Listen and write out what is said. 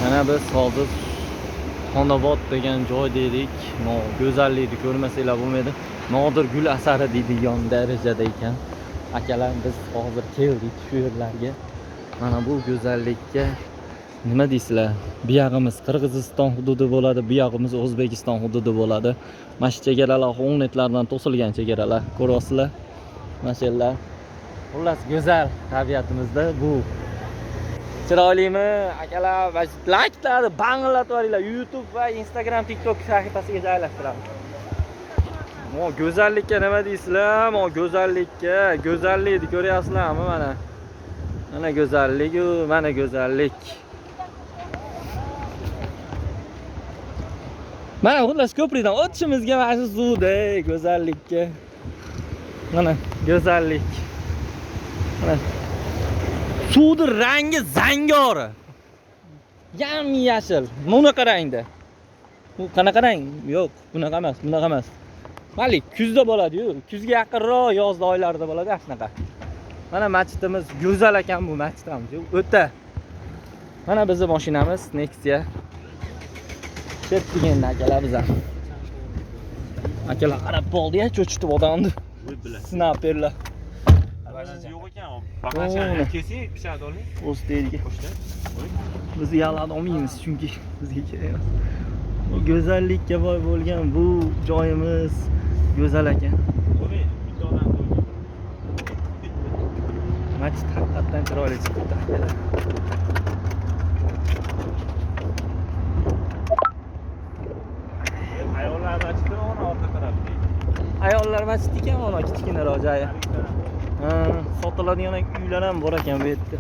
Mana biz hozir Xonobod degan joy dedik. Go'zallikni ko'rmasanglar bo'lmaydi. Nodir gul asari deydigan darajada ekan. Akalar biz hozir keldik shu yerlarga. Mana bu go'zallikka nima deysizlar? Bu yog'imiz Qirg'iziston hududi bo'ladi, bu yog'imiz O'zbekiston hududi bo'ladi. Mana shu chegaralar o'netlardan to'silgan chegaralar. Ko'ryapsizlar? Mana shu yerlar. Xullas go'zal tabiatimizda bu. Chiroylimi? Akalar, like'larni banglatib yuboringlar. YouTube va Instagram, TikTok sahifasiga joylashtiramiz. Mo go'zallikka nima deysizlar? Mo go'zallikka, go'zallikni ko'ryapsizlarmi mana? Mana go'zallik-u, mana go'zallik. Mana xullas ko'prikdan o'tishimizga mana shu suvda go'zallikka. Mana go'zallik. Mana suvning rangi zangori. Yam-yashil. Bunaqa rangda. Bu qanaqa rang? Yo'q, bunaqa emas, bunaqa emas. Malik kuzda bo'ladi-yu. Kuzga yaqinroq yozda oylarida bo'ladi shunaqa. Mana masjidimiz go'zal ekan bu masjid ham. O'ta. Mana bizning mashinamiz Nexia. Ketdik endi akalar biz ham. Akalar qarab bo'ldi-ya, cho'chitib odamni. Snaperlar. Bagajda yo'q ekan. Bagajni kesib pishadi oling. O'steyga. Biz yalad olmaymiz chunki bizga kerak emas. Bu go'zallikka boy bo'lgan bu joyimiz go'zal ekan. Masjid haqiqatan chiroyli chiqdi akalar. Ayollar masjidi ona orqa tarafda. Ayollar masjidi ekan mana kichkina ro'jayi. Ha, sotiladigan uylar ham bor ekan bu yerda.